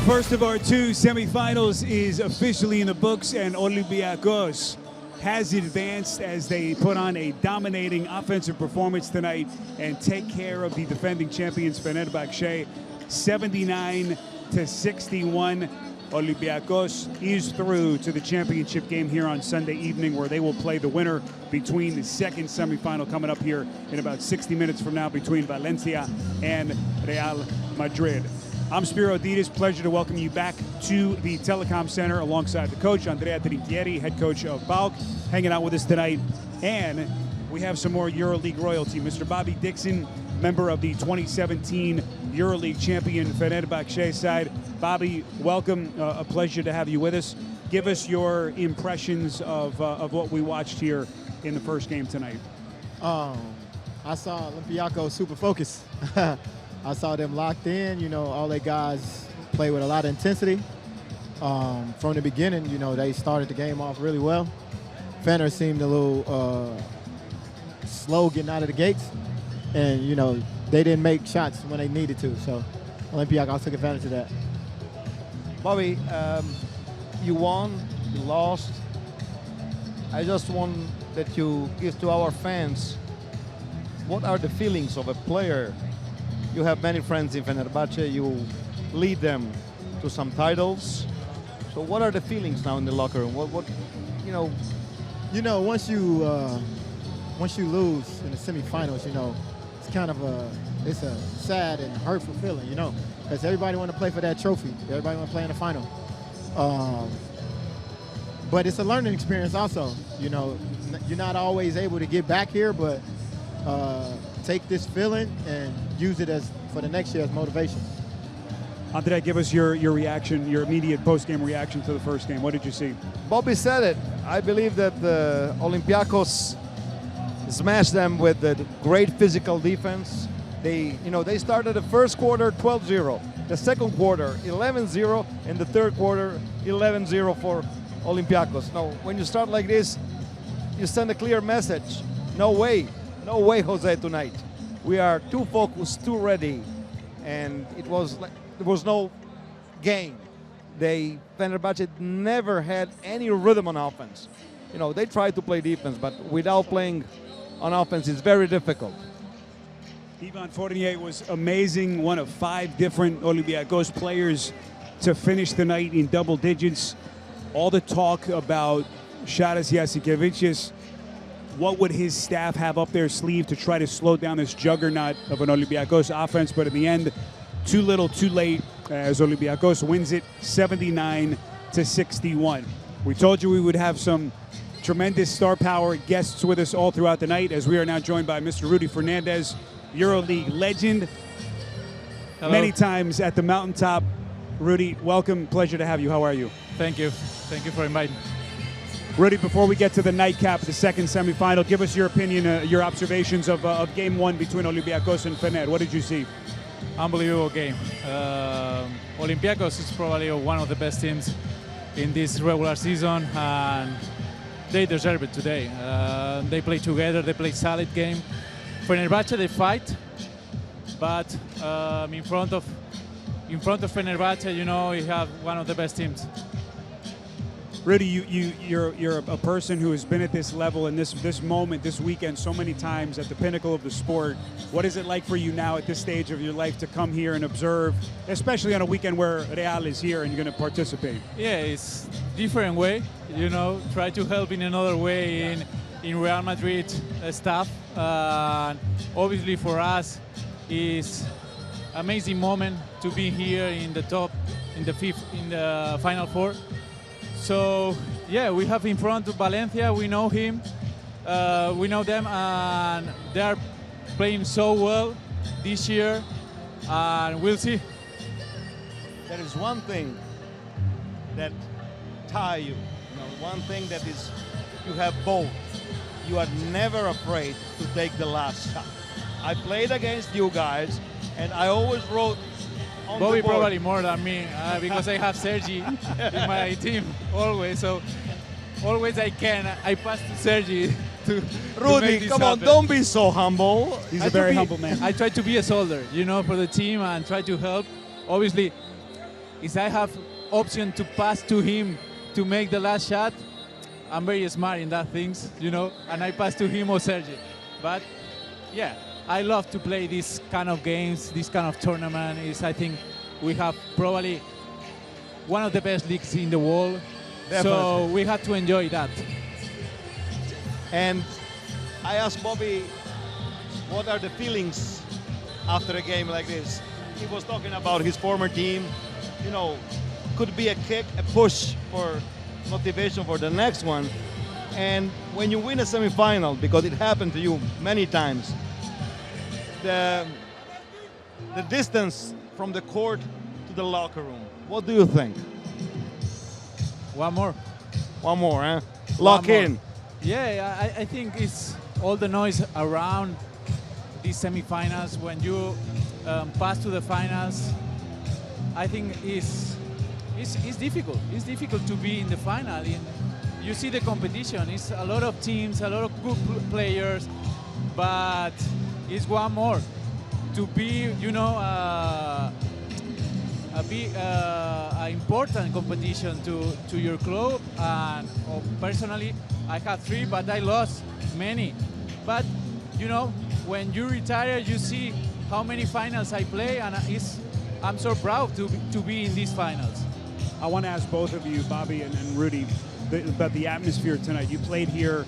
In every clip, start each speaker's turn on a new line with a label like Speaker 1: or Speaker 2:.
Speaker 1: The first of our two semifinals is officially in the books, and Olympiacos has advanced as they put on a dominating offensive performance tonight and take care of the defending champions Fenerbahce 79-61. Olympiacos is through to the championship game here on Sunday evening, where they will play the winner between the second semifinal coming up here in about 60 minutes from now between Valencia and Real Madrid. I'm Spiro Ditas. Pleasure to welcome you back to the Telecom Center alongside the coach, Andrea Trinchieri, head coach of PAOK, hanging out with us tonight. And we have some more EuroLeague royalty. Mr. Bobby Dixon, member of the 2017 EuroLeague champion Fenerbahce side. Bobby, welcome. A pleasure to have you with us. Give us your impressions of what we watched here in the first game tonight.
Speaker 2: I saw Olympiacos super focused. I saw them locked in. You know, all their guys play with a lot of intensity. From the beginning, you know, they started the game off really well. Fener seemed a little slow getting out of the gates. And, you know, they didn't make shots when they needed to. So Olympiacos took advantage of that.
Speaker 3: Bobby, you won, you lost. I just want that you give to our fans, what are the feelings of a player? You have many friends in Fenerbahce, you lead them to some titles. So what are the feelings now in the locker room? What you know?
Speaker 2: You know, once you lose in the semifinals, you know, it's kind of it's a sad and hurtful feeling, you know, because everybody want to play for that trophy. Everybody want to play in the final. But it's a learning experience also. You know, you're not always able to get back here, but take this feeling and use it as for the next year as motivation.
Speaker 1: Andrea, give us your reaction, your immediate post-game reaction to the first game. What did you see?
Speaker 3: Bobby said it. I believe that the Olympiacos smashed them with the great physical defense. They started the first quarter 12-0, the second quarter 11-0, and the third quarter 11-0 for Olympiacos. Now, when you start like this, you send a clear message. No way, Jose, tonight. We are too focused, too ready, and there was no game. Fenerbahce never had any rhythm on offense. You know, they tried to play defense, but without playing on offense, it's very difficult.
Speaker 1: Ivan Fournier was amazing, one of 5 different Olympiacos players to finish the night in double digits. All the talk about Sharas Jasikevicius, what would his staff have up their sleeve to try to slow down this juggernaut of an Olympiacos offense? But in the end, too little, too late, as Olympiacos wins it 79-61. We told you we would have some tremendous star power guests with us all throughout the night, as we are now joined by Mr. Rudy Fernandez, EuroLeague legend.
Speaker 4: Hello.
Speaker 1: Many times at the mountaintop. Rudy, welcome. Pleasure to have you. How are you?
Speaker 4: Thank you. Thank you for inviting me.
Speaker 1: Rudy, before we get to the nightcap, the second semifinal, give us your opinion, your observations of Game 1 between Olympiacos and Fener. What did you see?
Speaker 4: Unbelievable game. Olympiacos is probably one of the best teams in this regular season, and they deserve it today. They play together. They play solid game. Fenerbahce, they fight, but in front of Fenerbahce, you know, you have one of the best teams.
Speaker 1: Rudy, you're a person who has been at this level and this moment, this weekend, so many times at the pinnacle of the sport. What is it like for you now at this stage of your life to come here and observe, especially on a weekend where Real is here and you're going to participate?
Speaker 4: Yeah, it's different way. You know, try to help in another way in Real Madrid stuff. Obviously for us, it's amazing moment to be here in the top, in the Final Four. So, yeah, we have in front of Valencia, we know him, we know them, and they are playing so well this year, and we'll see.
Speaker 3: There is one thing that tie you, one thing that is, you have both. You are never afraid to take the last shot. I played against you guys, and I always wrote on
Speaker 4: Bobby
Speaker 3: the board.
Speaker 4: probably more than me because I have Sergi in my team always. So always I pass to Sergi to
Speaker 3: Rudy,
Speaker 4: make this
Speaker 3: come on,
Speaker 4: happen.
Speaker 3: don't be so humble.
Speaker 1: He's a very humble man.
Speaker 4: I try to be a soldier, you know, for the team and try to help. Obviously, if I have option to pass to him to make the last shot, I'm very smart in that things, you know, and I pass to him or Sergi. But yeah, I love to play these kind of games, this kind of tournament. I think we have probably one of the best leagues in the world.
Speaker 3: Definitely.
Speaker 4: So we have to enjoy that.
Speaker 3: And I asked Bobby, what are the feelings after a game like this? He was talking about his former team. You know, could be a kick, a push for motivation for the next one. And when you win a semifinal, because it happened to you many times, the distance from the court to the locker room, what do you think?
Speaker 4: One more.
Speaker 3: One more, huh? Lock
Speaker 4: One more.
Speaker 3: in.
Speaker 4: Yeah, I think it's all the noise around these semifinals. When you pass to the finals, I think it's difficult. It's difficult to be in the final. You see the competition. It's a lot of teams, a lot of good players, but it's one more to be, you know, a important competition to your club. And personally, I have 3, but I lost many. But you know, when you retire, you see how many finals I play, and I'm so proud to be in these finals.
Speaker 1: I want to ask both of you, Bobby and Rudy, about the atmosphere tonight. You played here.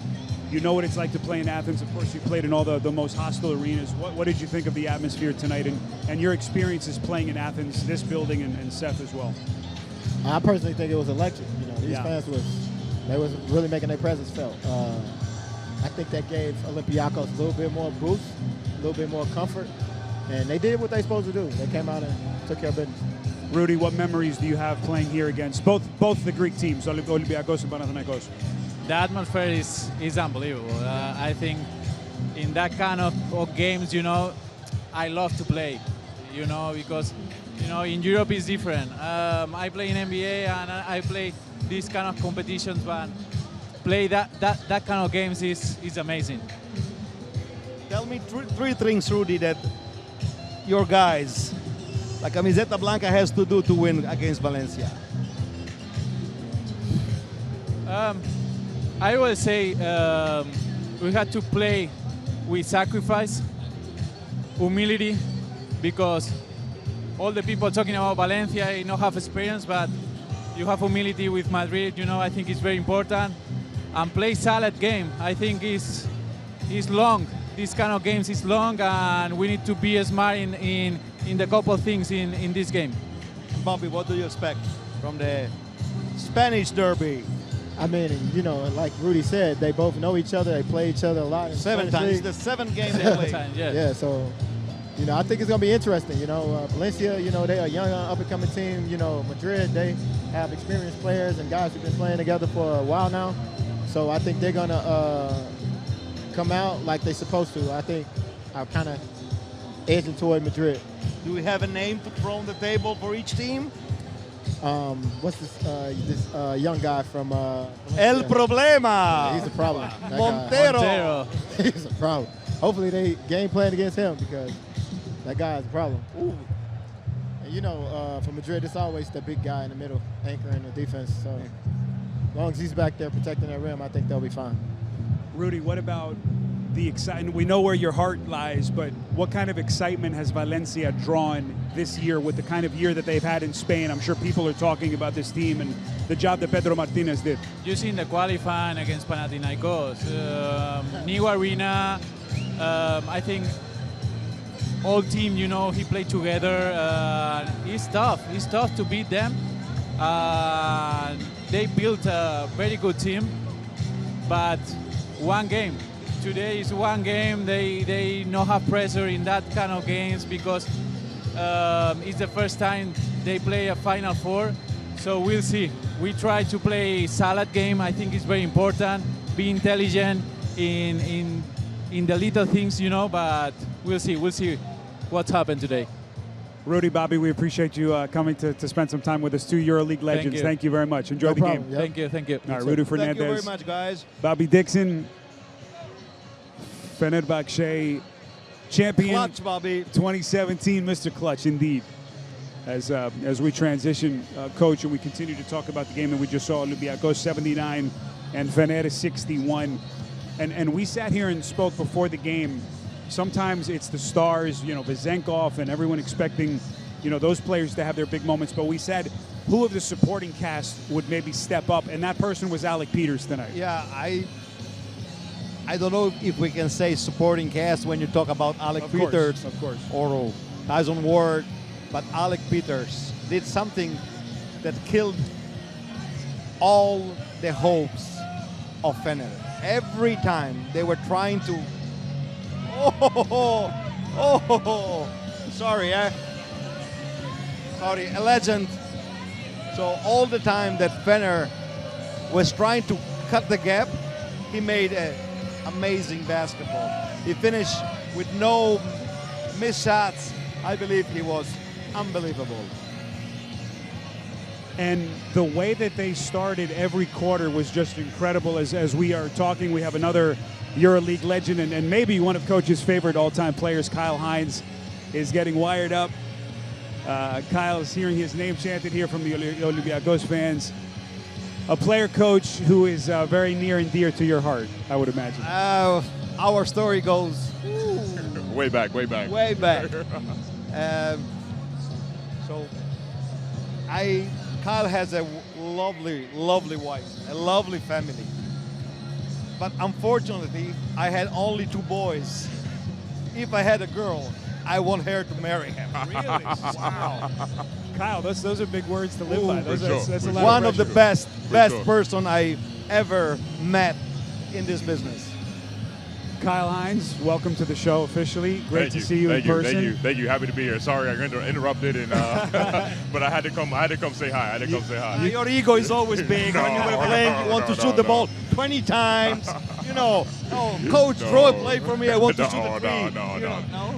Speaker 1: You know what it's like to play in Athens. Of course, you played in all the most hostile arenas. What did you think of the atmosphere tonight and your experiences playing in Athens, this building, and Seth as well?
Speaker 2: I personally think it was electric. You know, these fans was really making their presence felt. I think that gave Olympiacos a little bit more boost, a little bit more comfort, and they did what they supposed to do. They came out and took care of business.
Speaker 1: Rudy, what memories do you have playing here against both the Greek teams, Olympiacos and Panathinaikos?
Speaker 4: The atmosphere is unbelievable. I think in that kind of games, you know, I love to play, you know, because, you know, in Europe it's different. I play in NBA and I play these kind of competitions, but play that kind of games is amazing.
Speaker 3: Tell me three things, Rudy, that your guys, la camiseta blanca, has to do to win against Valencia.
Speaker 4: I will say we had to play with sacrifice, humility, because all the people talking about Valencia, you know, have experience, but you have humility with Madrid. You know, I think it's very important. And play solid game. I think it's long. This kind of games is long, and we need to be smart in the couple things in this game.
Speaker 3: Bobby, what do you expect from the Spanish derby?
Speaker 2: I mean, you know, like Rudy said, they both know each other. They play each other a lot.
Speaker 3: 7 times. It's the 7th game they play.
Speaker 2: Yeah, so, you know, I think it's going to be interesting. You know, Valencia, you know, they're a young, up-and-coming team. You know, Madrid, they have experienced players and guys who've been playing together for a while now. So I think they're going to come out like they're supposed to. I think I'm kind of edging toward Madrid.
Speaker 3: Do we have a name to throw on the table for each team?
Speaker 2: What's this young guy from
Speaker 3: El Problema.
Speaker 2: Yeah, he's a problem. That
Speaker 3: Montero.
Speaker 2: He's a problem. Hopefully they game plan against him because that guy is a problem.
Speaker 3: Ooh.
Speaker 2: And you know, for Madrid, it's always the big guy in the middle, anchoring the defense. So as long as he's back there protecting that rim, I think they'll be fine.
Speaker 1: Rudy, what about the excitement? We know where your heart lies, but what kind of excitement has Valencia drawn this year with the kind of year that they've had in Spain? I'm sure people are talking about this team and the job that Pedro Martinez did.
Speaker 4: You seen the qualifying against Panathinaikos, new arena. I think all team, you know, he played together. It's tough. It's tough to beat them. They built a very good team, but one game. Today is one game. They not have pressure in that kind of games because it's the first time they play a Final Four. So we'll see. We try to play solid game. I think it's very important. Be intelligent in the little things, you know. But we'll see. We'll see what's happened today.
Speaker 1: Rudy, Bobby, we appreciate you coming to spend some time with us. 2 EuroLeague legends. Thank you very much. Enjoy the game.
Speaker 2: Yep.
Speaker 4: Thank you. Thank you.
Speaker 1: All right, Rudy Fernandez.
Speaker 3: Thank you very much, guys.
Speaker 1: Bobby Dixon, Fenerbahce champion.
Speaker 3: Clutch, Bobby.
Speaker 1: 2017, Mr. Clutch, indeed. as we transition, Coach, and we continue to talk about the game that we just saw. Olympiacos 79 and Fener 61. And we sat here and spoke before the game. Sometimes it's the stars, Vezenkov and everyone expecting, those players to have their big moments. But we said, who of the supporting cast would maybe step up? And that person was Alec Peters tonight.
Speaker 3: Yeah, I don't know if we can say supporting cast when you talk about Alec Peters
Speaker 1: of course.
Speaker 3: or Tyson Ward, but Alec Peters did something that killed all the hopes of Fener. Every time they were trying to, sorry, a legend. So all the time that Fener was trying to cut the gap, he made an amazing basketball. He finished with no missed shots. I believe he was unbelievable.
Speaker 1: And the way that they started every quarter was just incredible. As we are talking, we have another EuroLeague legend and maybe one of Coach's favorite all-time players, Kyle Hines, is getting wired up. Kyle's hearing his name chanted here from the Olympiacos fans. A player, Coach, who is very near and dear to your heart, I would imagine.
Speaker 3: Our story goes
Speaker 5: way back.
Speaker 3: So Kyle has a lovely wife, a lovely family. But unfortunately, I had only 2 boys. If I had a girl, I want her to marry him.
Speaker 1: Really? Wow. Kyle, those are big words to live by. That's a lot
Speaker 3: One
Speaker 1: of
Speaker 3: of the best
Speaker 5: sure.
Speaker 3: person I ever met in this business.
Speaker 1: Kyle Hines, welcome to the show officially. Great to see you in person.
Speaker 5: Thank you. Happy to be here. Sorry I interrupted, and but I had to come say hi.
Speaker 3: Your ego is always big. When you were playing, you want to shoot the ball 20 times. Coach, throw a play for me. I want to shoot a three.
Speaker 5: No,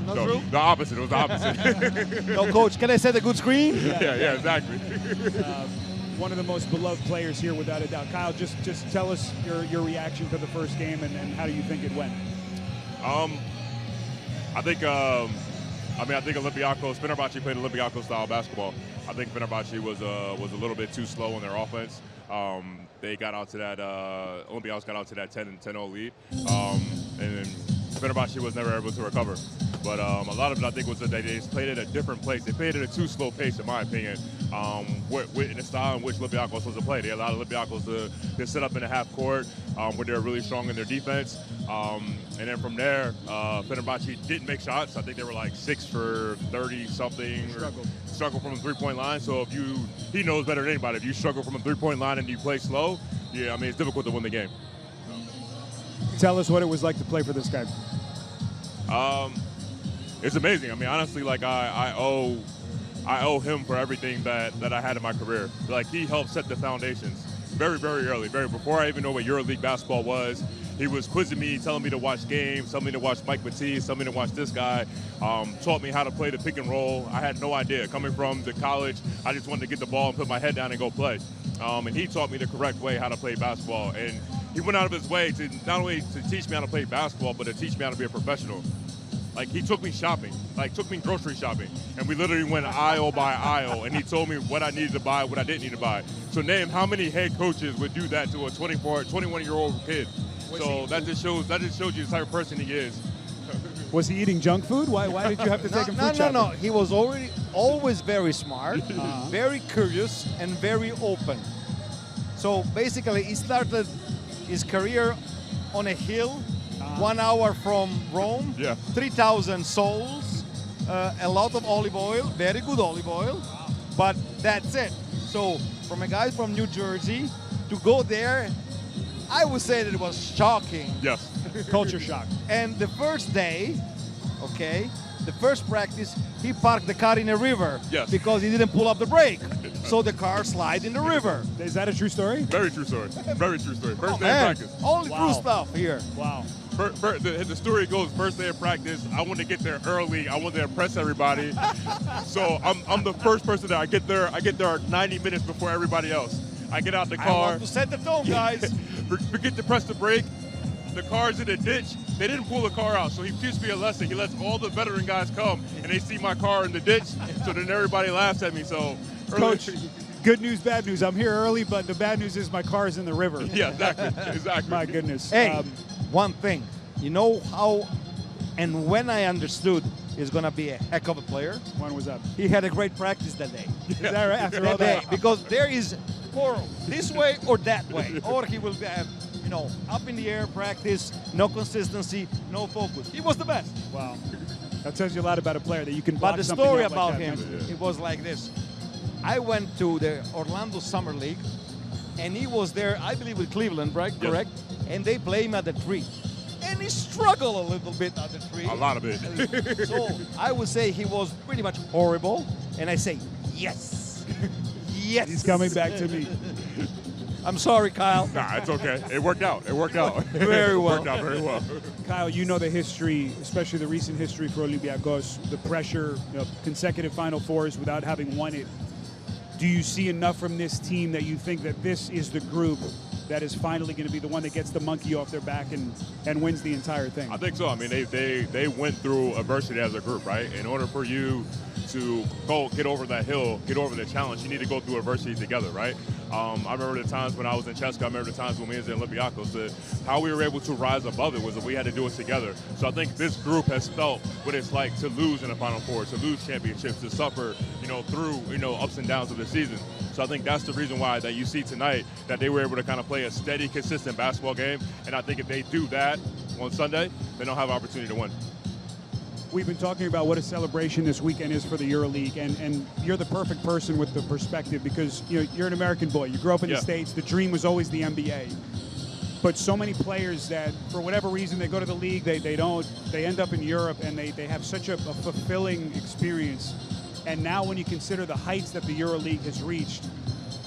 Speaker 3: not true.
Speaker 5: The opposite. It was the opposite.
Speaker 3: No, Coach, can I set a good screen?
Speaker 5: Yeah, exactly.
Speaker 1: One of the most beloved players here, without a doubt. Kyle, just tell us your reaction to the first game and how do you think it went?
Speaker 5: I think Olympiacos, Fenerbahce played Olympiacos style basketball. I think Fenerbahce was a little bit too slow in their offense. They got out to that Olympiacos got out to that 10-0 lead, and Fenerbahce was never able to recover. But a lot of it, I think, was that they just played at a different place. They played at a too slow pace, in my opinion, in the style in which Olympiacos was to play. They allowed Olympiacos to set up in the half court where they were really strong in their defense. And then from there, Fenerbahce didn't make shots. I think they were like 6 for 30-something. Struggled from the three-point line. So he knows better than anybody. If you struggle from a three-point line and you play slow, it's difficult to win the game.
Speaker 1: Tell us what it was like to play for this guy.
Speaker 5: It's amazing. I mean, honestly, like I owe him for everything that I had in my career. Like, he helped set the foundations very, very early. Before I even know what EuroLeague basketball was, he was quizzing me, telling me to watch games, telling me to watch Mike Matisse, telling me to watch this guy, taught me how to play the pick and roll. I had no idea. Coming from the college, I just wanted to get the ball and put my head down and go play. And he taught me the correct way how to play basketball. And he went out of his way to not only to teach me how to play basketball, but to teach me how to be a professional. Like, he took me shopping, took me grocery shopping, and we literally went aisle by aisle, and he told me what I needed to buy, what I didn't need to buy. So name how many head coaches would do that to a 21-year-old kid. That just shows you the type of person he is.
Speaker 1: Was he eating junk food? Why did you have to take him food shopping?
Speaker 3: No. He was always very smart, very curious, and very open. So basically, he started his career on a hill, 1 hour from Rome, 3,000 souls, a lot of olive oil, very good olive oil, but that's it. So from a guy from New Jersey to go there, I would say that it was shocking.
Speaker 5: Yes.
Speaker 1: Culture shock.
Speaker 3: And the first day, the first practice, he parked the car in a river because he didn't pull up the brake. So the car slid in the river.
Speaker 1: Is that a true story?
Speaker 5: Very true story. Very true story. First day of practice.
Speaker 3: Only true stuff here.
Speaker 1: Wow.
Speaker 5: The story goes, first day of practice, I wanted to get there early. I wanted to impress everybody. So I'm the first person there. I get there 90 minutes before everybody else. I get out the car.
Speaker 3: I want to set the tone, guys.
Speaker 5: Forget to press the brake. the car's in the ditch. They didn't pull the car out, so he teaches me a lesson. He lets all the veteran guys come, and they see my car in the ditch, so then everybody laughs at me. So,
Speaker 1: Coach, good news, bad news. I'm here early, but the bad news is my car is in the river.
Speaker 5: Yeah, exactly.
Speaker 1: My goodness.
Speaker 3: Hey, one thing. You know how and when I understood he's going to be a heck of a player?
Speaker 1: When was that?
Speaker 3: He had a great practice that day.
Speaker 1: Is that right? After all
Speaker 3: That day,
Speaker 1: that?
Speaker 3: because there is or this way or that way, or he will have, up in the air practice, no consistency, no focus. He was the best.
Speaker 1: Wow. That tells you a lot about a player, that you can
Speaker 3: But
Speaker 1: block
Speaker 3: the
Speaker 1: something
Speaker 3: story
Speaker 1: out like
Speaker 3: about
Speaker 1: that.
Speaker 3: him, it was like this. I went to the Orlando Summer League, and he was there, I believe, with Cleveland, right?
Speaker 5: Yes.
Speaker 3: Correct? And they play him at the tree. And he struggled a little bit at the tree.
Speaker 5: A lot of it.
Speaker 3: So I would say he was pretty much horrible. And I say, yes. Yes.
Speaker 1: He's coming back to me.
Speaker 3: I'm sorry, Kyle.
Speaker 5: Nah, it's okay. It worked out. Very well.
Speaker 3: Very well.
Speaker 5: Worked out very well.
Speaker 1: Kyle, you know the history, especially the recent history for Olympiacos, the pressure, consecutive Final Fours without having won it. Do you see enough from this team that you think that this is the group that is finally going to be the one that gets the monkey off their back and wins the entire thing?
Speaker 5: I think so. I mean, they went through adversity as a group, right? In order for you to get over that hill, get over the challenge, you need to go through adversity together, right? I remember the times when I was in Cheska, I remember the times when we was in Olympiacos, how we were able to rise above it was that we had to do it together. So I think this group has felt what it's like to lose in the Final Four, to lose championships, to suffer, through, ups and downs of the season. So I think that's the reason why that you see tonight that they were able to kind of play a steady, consistent basketball game. And I think if they do that on Sunday, then they'll have an opportunity to win.
Speaker 1: We've been talking about what a celebration this weekend is for the EuroLeague, and you're the perfect person with the perspective because you're an American boy. You grew up in the States. The dream was always the NBA. But so many players that, for whatever reason, they go to the league, they end up in Europe, and they have such a fulfilling experience. And now when you consider the heights that the EuroLeague has reached,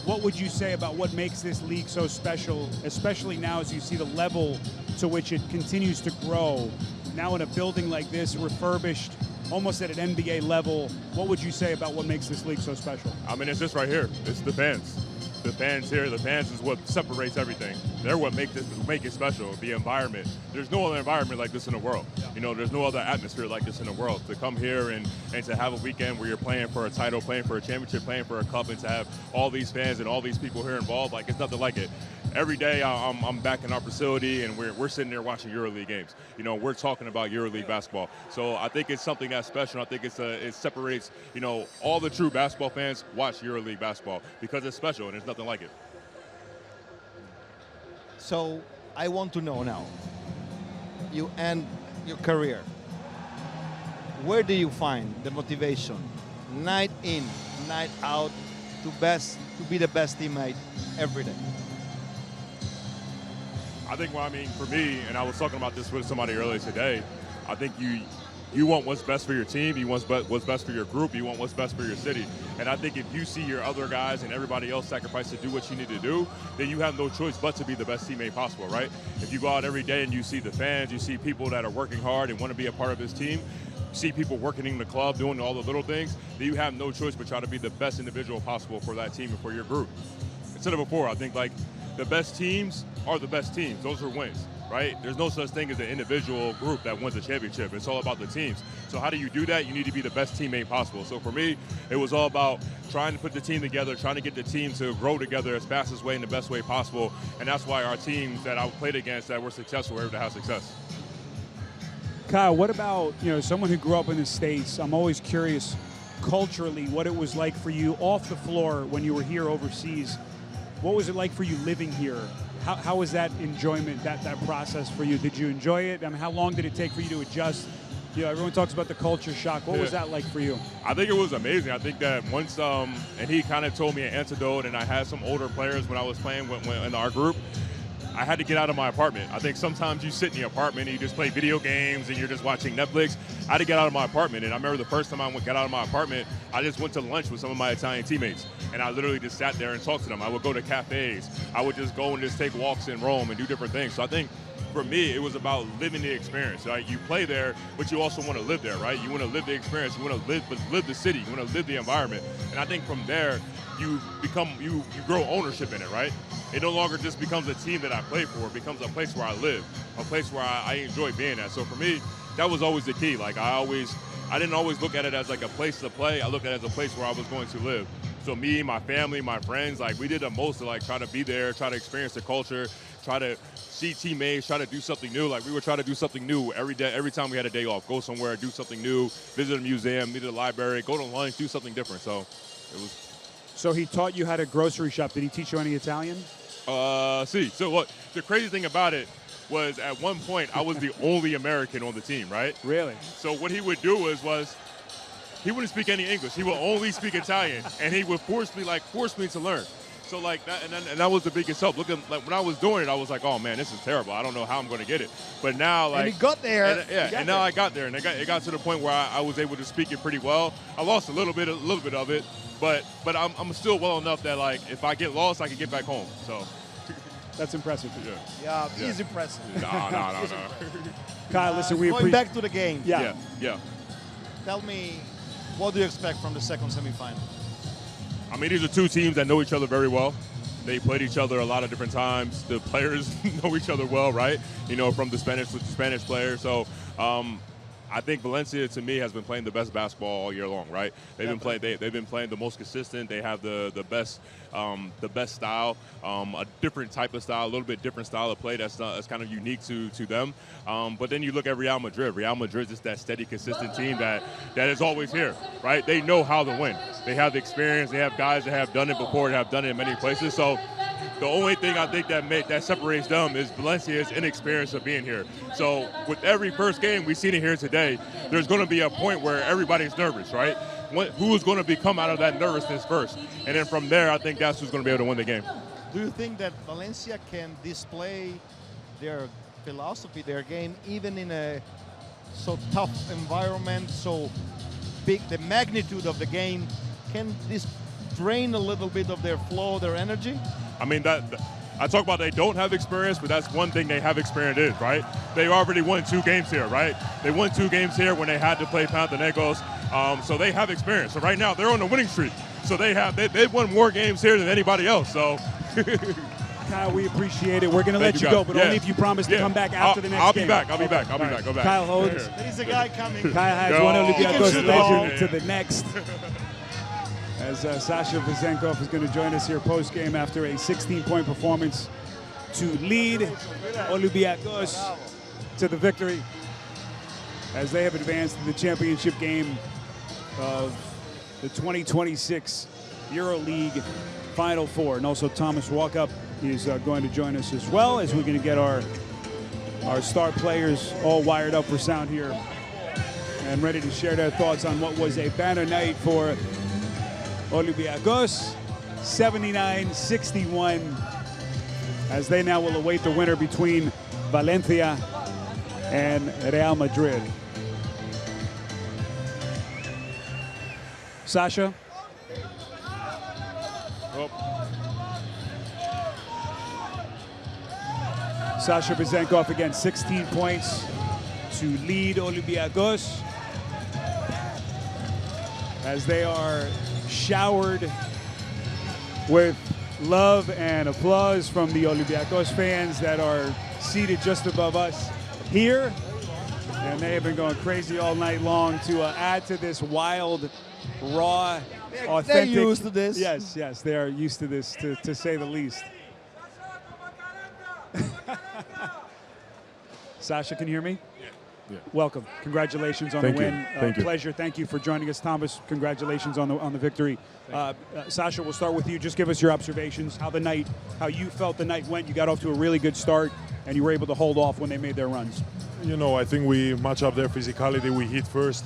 Speaker 1: what would you say about what makes this league so special, especially now as you see the level to which it continues to grow? Now in a building like this, refurbished, almost at an NBA level, what would you say about what makes this league so special?
Speaker 5: I mean, it's this right here. It's the fans. The fans here, the fans is what separates everything. They're what make it special. The environment. There's no other environment like this in the world. There's no other atmosphere like this in the world. To come here and to have a weekend where you're playing for a title, playing for a championship, playing for a cup, and to have all these fans and all these people here involved, like it's nothing like it. Every day I'm back in our facility and we're sitting there watching EuroLeague games. We're talking about EuroLeague basketball. So I think it's something that's special. I think it separates, all the true basketball fans watch EuroLeague basketball because it's special and there's nothing like it.
Speaker 3: So I want to know now, you end your career. Where do you find the motivation, night in, night out, to be the best teammate every day?
Speaker 5: I think, for me, and I was talking about this with somebody earlier today, I think you want what's best for your team, you want what's best for your group, you want what's best for your city. And I think if you see your other guys and everybody else sacrifice to do what you need to do, then you have no choice but to be the best teammate possible, right? If you go out every day and you see the fans, you see people that are working hard and want to be a part of this team, you see people working in the club, doing all the little things, then you have no choice but try to be the best individual possible for that team and for your group. Instead of before, I think the best teams are the best teams. Those are wins, right? There's no such thing as an individual group that wins a championship. It's all about the teams. So how do you do that? You need to be the best teammate possible. So for me, it was all about trying to put the team together, trying to get the team to grow together as fastest way and the best way possible. And that's why our teams that I played against that were successful were able to have success.
Speaker 1: Kyle, what about someone who grew up in the States? I'm always curious culturally what it was like for you off the floor when you were here overseas. What was it like for you living here? How was that enjoyment, that process for you? Did you enjoy it? I mean, how long did it take for you to adjust? Everyone talks about the culture shock. What was that like for you?
Speaker 5: I think it was amazing. I think that once, and he kind of told me an antidote, and I had some older players when I was playing in our group, I had to get out of my apartment. I think sometimes you sit in the apartment and you just play video games and you're just watching Netflix. I had to get out of my apartment. And I remember the first time I got out of my apartment, I just went to lunch with some of my Italian teammates. And I literally just sat there and talked to them. I would go to cafes. I would just go and just take walks in Rome and do different things. So I think for me, it was about living the experience. Right? You play there, but you also want to live there, right? You want to live the experience. You want to live the city. You want to live the environment. And I think from there, you grow ownership in it, right? It no longer just becomes a team that I play for. It becomes a place where I live, a place where I enjoy being at. So for me, that was always the key. Like I didn't always look at it as like a place to play. I looked at it as a place where I was going to live. So me, my family, my friends, like we did the most to like try to be there, try to experience the culture, try to see teammates, try to do something new. Like we would try to do something new every day, every time we had a day off. Go somewhere, do something new, visit a museum, visit a library, go to lunch, do something different. So it was.
Speaker 1: So he taught you how to grocery shop. Did he teach you any Italian?
Speaker 5: So what the crazy thing about it was at one point I was the only American on the team, right?
Speaker 1: Really?
Speaker 5: So what he would do was he wouldn't speak any English. He would only speak Italian, and he would force me to learn. So like that, and that was the biggest help. Looking like when I was doing it, I was like, oh man, this is terrible. I don't know how I'm going to get it. But now, like,
Speaker 3: And he got there.
Speaker 5: And now I got there, and it got to the point where I was able to speak it pretty well. I lost a little bit of it, but I'm still well enough that like if I get lost, I can get back home. So
Speaker 1: That's impressive.
Speaker 3: Yeah, he's impressive.
Speaker 5: No.
Speaker 1: Kyle, listen, we
Speaker 3: Going
Speaker 1: appreciate.
Speaker 3: back to the game.
Speaker 1: Yeah.
Speaker 3: Tell me, what do you expect from the second semifinal?
Speaker 5: I mean, these are two teams that know each other very well. They played each other a lot of different times. The players know each other well, right? You know, from the Spanish players. So I think Valencia, to me, has been playing the best basketball all year long, right? They've been playing the most consistent. They have the best style, a different type of style, a little bit different style of play that's kind of unique to them. But then you look at Real Madrid. Real Madrid is that steady, consistent team that is always here, right? They know how to win. They have the experience. They have guys that have done it before, that have done it in many places. So the only thing I think that separates them is Valencia's inexperience of being here. So with every first game, we've seen it here today, there's going to be a point where everybody's nervous, right? Who's going to come out of that nervousness first? And then from there, I think that's who's going to be able to win the game.
Speaker 3: Do you think that Valencia can display their philosophy, their game, even in a so tough environment, so big, the magnitude of the game, can this drain a little bit of their flow, their energy?
Speaker 5: I mean, I talk about they don't have experience, but that's one thing they have experience in, right? They already won 2 games here, right? They won 2 games here when they had to play Panathinaikos, so they have experience. So right now, they're on the winning streak. So they've won more games here than anybody else, so.
Speaker 1: Kyle, we appreciate it. We're going to let you go, but only if you promise to come back after the next game.
Speaker 5: I'll be back. Go back.
Speaker 1: Kyle Hodes.
Speaker 3: There is a guy coming.
Speaker 1: Kyle has
Speaker 5: No.
Speaker 1: one Olympiacos
Speaker 3: He can
Speaker 1: legend
Speaker 5: shoot
Speaker 1: to the next. As Sasha Vezenkov is going to join us here post-game after a 16-point performance to lead Olympiacos to the victory as they have advanced to the championship game of the 2026 EuroLeague Final Four. And also Thomas Walkup is going to join us as well as we're going to get our star players all wired up for sound here and ready to share their thoughts on what was a banner night for Olympiacos, 79-61, as they now will await the winner between Valencia and Real Madrid. Sasha? Sasha Vezenkov again, 16 points to lead Olympiacos as they are showered with love and applause from the Olympiacos fans that are seated just above us here. And they have been going crazy all night long to add to this wild, raw, authentic.
Speaker 3: They're used to this.
Speaker 1: Yes, they are used to this, to say the least. Sasha, can you hear me?
Speaker 5: Yeah.
Speaker 1: Welcome. Congratulations on
Speaker 6: Thank
Speaker 1: the
Speaker 6: you.
Speaker 1: win.
Speaker 6: Thank you.
Speaker 1: Pleasure. Thank you for joining us, Thomas. Congratulations on the victory. Sasha, we'll start with you. Just give us your observations, how you felt the night went. You got off to a really good start, and you were able to hold off when they made their runs.
Speaker 6: You know, I think we match up their physicality. We hit first.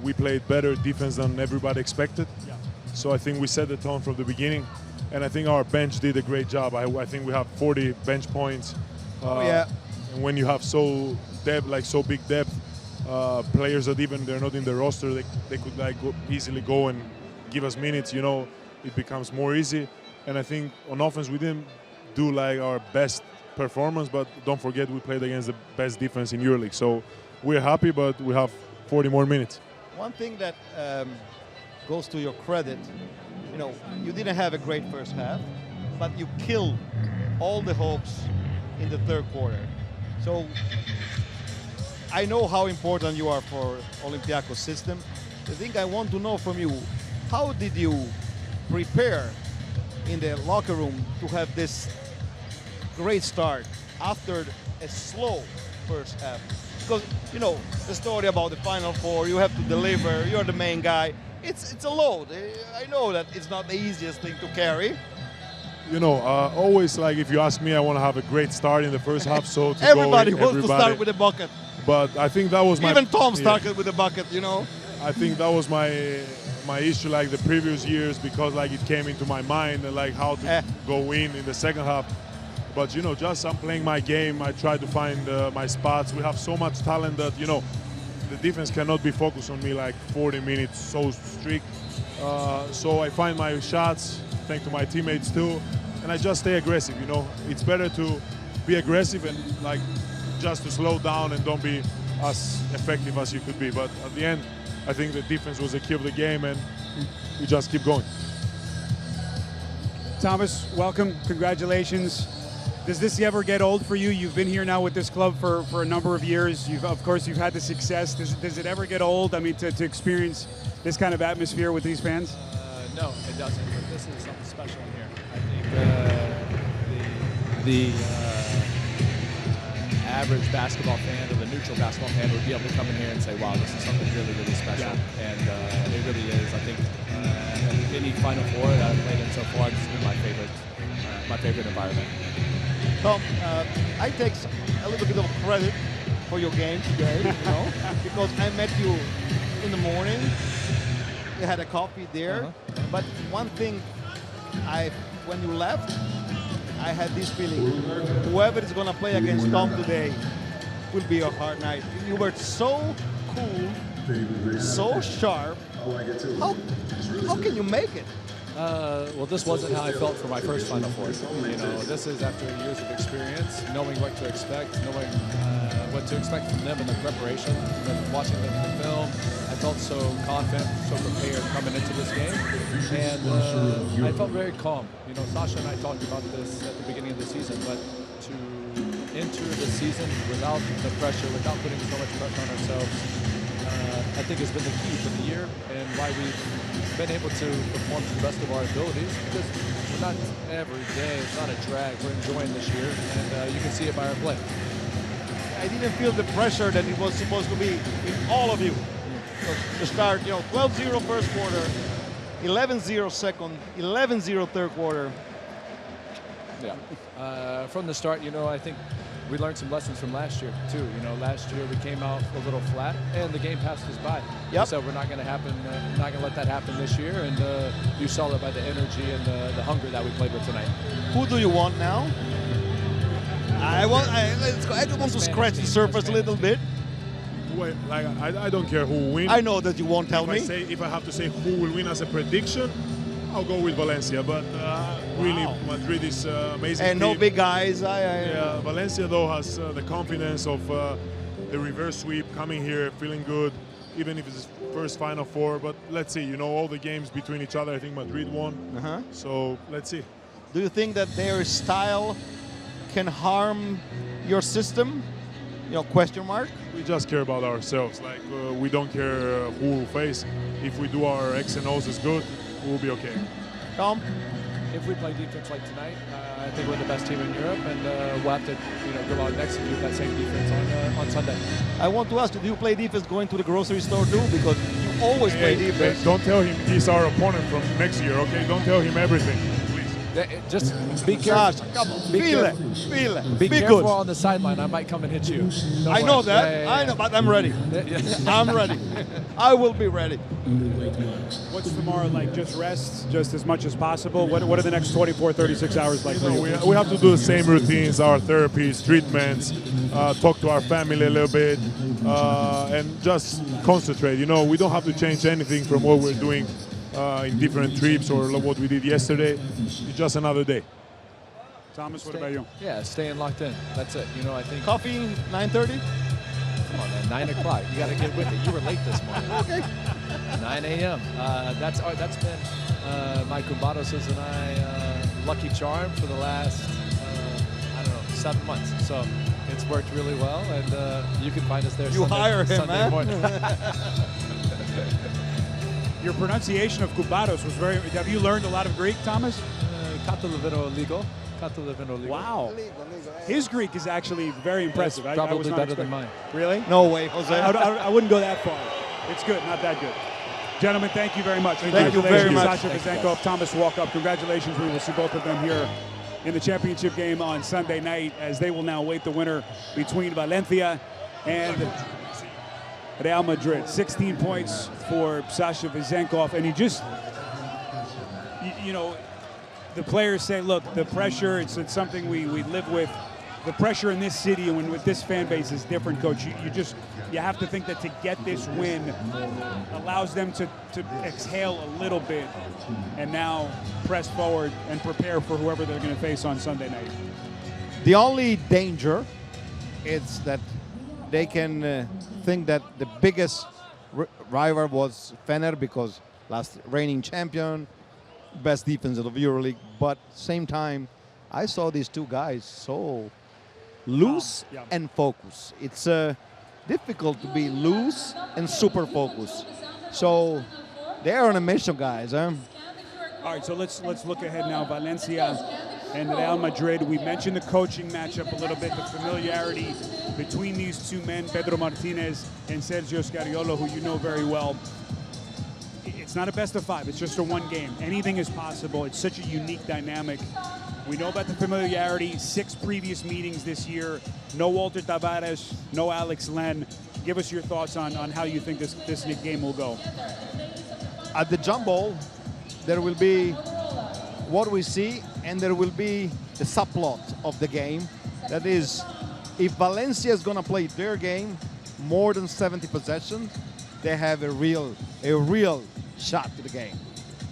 Speaker 6: We played better defense than everybody expected.
Speaker 1: Yeah.
Speaker 6: So I think we set the tone from the beginning, and I think our bench did a great job. I think we have 40 bench points. And when you have so big depth, players that even they're not in the roster, they could easily go and give us minutes. You know, it becomes more easy. And I think on offense we didn't do our best performance, but don't forget we played against the best defense in EuroLeague. So we're happy, but we have 40 more minutes.
Speaker 3: One thing that goes to your credit, you didn't have a great first half, but you killed all the hopes in the third quarter. So I know how important you are for Olympiacos system. The thing I want to know from you, how did you prepare in the locker room to have this great start after a slow first half? Because, the story about the Final Four, you have to deliver, you're the main guy. It's a load. I know that it's not the easiest thing to carry.
Speaker 6: Always, like, if you ask me, I want to have a great start in the first half. So to
Speaker 3: everybody wants to start with a bucket.
Speaker 6: But I think that was
Speaker 3: Even Tom started with a bucket,
Speaker 6: I think that was my issue, like the previous years, because like it came into my mind and like how to go in the second half. But just I'm playing my game. I try to find my spots. We have so much talent that the defense cannot be focused on me like 40 minutes so strict. So I find my shots, thanks to my teammates too, and I just stay aggressive. It's better to be aggressive and like just to slow down and don't be as effective as you could be. But at the end, I think the defense was the key of the game, and we just keep going.
Speaker 1: Thomas, welcome. Congratulations. Does this ever get old for you? You've been here now with this club for a number of years. Of course, you've had the success. Does it ever get old? I mean, to experience this kind of atmosphere with these fans?
Speaker 7: No, it doesn't. But this is something special in here. I think the average basketball fan or the neutral basketball fan would be able to come in here and say, wow, this is something really, really special. Yeah. And it really is. I think any Final Four that I've played in so far, this has been my favorite environment.
Speaker 3: Tom, I take a little bit of credit for your game today, because I met you in the morning. We had a coffee there. But one thing, when you left, I had this feeling, whoever is going to play against Tom today will be a hard night. You were so cool, so sharp. How can you make it?
Speaker 7: Well, this wasn't how I felt for my first Final Four. This is after years of experience, knowing what to expect, knowing what to expect from them in the preparation, watching them in the film. I felt so confident, so prepared coming into this game, and I felt very calm. Sasha and I talked about this at the beginning of the season, but to enter the season without the pressure, without putting so much pressure on ourselves, I think has been the key for the year and why we've been able to perform to the best of our abilities, because we're not every day, it's not a drag, we're enjoying this year, and you can see it by our play.
Speaker 3: I didn't feel the pressure that it was supposed to be in all of you. So to start, 12-0 first quarter, 11-0 second, 11-0 third quarter.
Speaker 7: Yeah, from the start, I think we learned some lessons from last year too. Last year we came out a little flat, and the game passed us by.
Speaker 3: Yep.
Speaker 7: So we're not going to let that happen this year. And you saw that by the energy and the hunger that we played with tonight.
Speaker 3: Who do you want now? I want to scratch the surface a little bit.
Speaker 6: Wait, I don't care who wins.
Speaker 3: I know that you won't tell me.
Speaker 6: If I have to say who will win as a prediction, I'll go with Valencia. But really, Madrid is amazing.
Speaker 3: And
Speaker 6: team.
Speaker 3: no big guys.
Speaker 6: Yeah, Valencia though has the confidence of the reverse sweep, coming here feeling good, even if it's his first Final Four. But let's see. All the games between each other, I think Madrid won. So let's see.
Speaker 3: Do you think that their style can harm your system? Question mark.
Speaker 6: We just care about ourselves. Like we don't care who we'll face. If we do our X and O's is good, we'll be okay.
Speaker 3: Tom?
Speaker 7: If we play defense like tonight, I think we're the best team in Europe, and we'll have to go out and execute that same defense on Sunday.
Speaker 3: I want to ask you, do you play defense going to the grocery store too? Because you always play defense.
Speaker 6: Don't tell him he's our opponent from next year, okay? Don't tell him everything.
Speaker 7: Just be careful.
Speaker 3: Come on, feel it.
Speaker 7: Be careful on the sideline. I might come and hit you.
Speaker 3: I know that. I know, but I'm ready. I'm ready. I will be ready.
Speaker 1: What's tomorrow like? Just rest, just as much as possible? What are the next 24, 36 hours like for you?
Speaker 6: We have to do the same routines, our therapies, treatments, talk to our family a little bit, and just concentrate. We don't have to change anything from what we're doing in different trips or what we did yesterday. It's just another day.
Speaker 1: Thomas, what about you?
Speaker 7: Yeah, staying locked in. That's it. I think.
Speaker 3: Coffee, 9:30?
Speaker 7: Come on, man, 9 o'clock. You got to get with it. You were late this morning.
Speaker 3: Okay.
Speaker 7: 9 a.m. That's been my Kumbados and I lucky charm for the last, 7 months. So it's worked really well, and you can find us there.
Speaker 3: You hire him,
Speaker 7: Sunday morning.
Speaker 1: Your pronunciation of Kubatos was very. Have you learned a lot of Greek, Thomas?
Speaker 7: EuroLeague.
Speaker 1: Wow. His Greek is actually very impressive.
Speaker 7: It's
Speaker 1: I was
Speaker 7: probably
Speaker 1: not
Speaker 7: better than
Speaker 1: expecting-
Speaker 7: mine.
Speaker 1: Really?
Speaker 3: No way, Jose.
Speaker 1: I wouldn't go that far. It's good, not that good. Gentlemen, thank you very much.
Speaker 3: Thank you very much.
Speaker 1: Sasha Vezenkov, Thomas Walkup. Congratulations. We will see both of them here in the championship game on Sunday night, as they will now await the winner between Valencia and Real Madrid. 16 points for Sasha Vezenkov. And you know, the players say, look, the pressure, it's something we live with. The pressure in this city and with this fan base is different, Coach. You have to think that to get this win allows them to exhale a little bit and now press forward and prepare for whoever they're going to face on Sunday night.
Speaker 3: The only danger is that they can think that the biggest rival was Fener, because last reigning champion, best defense of the EuroLeague. But same time, I saw these two guys so loose
Speaker 1: Yeah.
Speaker 3: and focused. It's difficult to be loose and super focused. So they're on a mission, guys.
Speaker 1: All right, so let's look ahead now. Valencia and Real Madrid. We mentioned the coaching matchup a little bit, the familiarity between these two men, Pedro Martinez and Sergio Scariolo, who you know very well. It's not a best of 5. It's just a one game. Anything is possible. It's such a unique dynamic. We know about the familiarity. 6 previous meetings this year. No Walter Tavares, no Alex Len. Give us your thoughts on how you think this game will go.
Speaker 3: At the jump ball, there will be what we see, and there will be the subplot of the game. That is, if Valencia is going to play their game more than 70 possessions, they have a real shot to the game.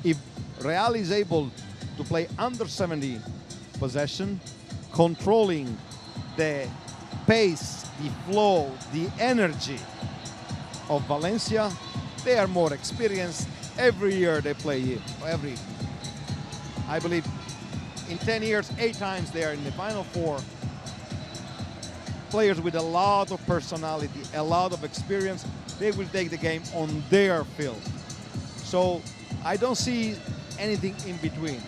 Speaker 3: If Real is able to play under 70 possession, controlling the pace, the flow, the energy of Valencia, they are more experienced. Every year they play here. I believe in 10 years, 8 times they are in the Final Four. Players with a lot of personality, a lot of experience, they will take the game on their field. So I don't see anything in between.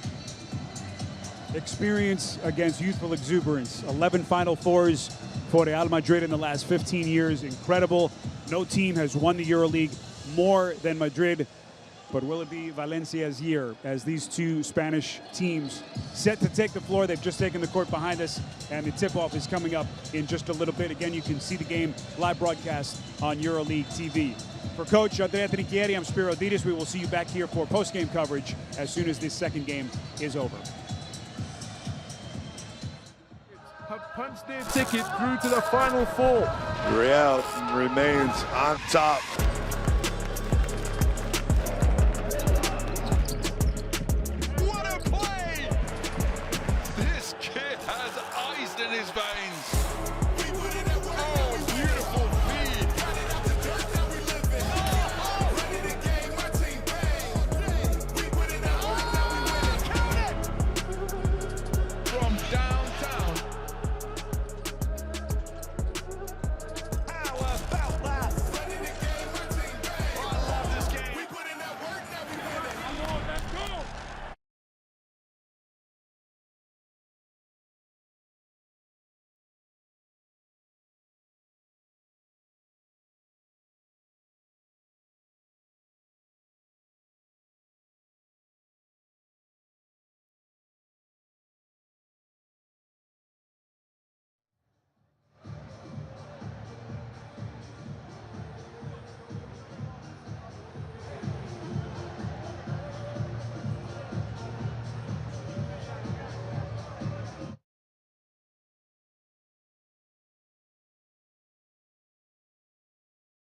Speaker 1: Experience against youthful exuberance. 11 Final Fours for Real Madrid in the last 15 years. Incredible. No team has won the EuroLeague more than Madrid. But will it be Valencia's year as these two Spanish teams set to take the floor? They've just taken the court behind us, and the tip-off is coming up in just a little bit. Again, you can see the game live broadcast on EuroLeague TV. For Coach Andrea Trinchieri, I'm Spiro Ditas. We will see you back here for post-game coverage as soon as this second game is over.
Speaker 8: Have punched their ticket through to the Final Four.
Speaker 9: Real remains on top.
Speaker 10: What a play! This kid has ice in his veins.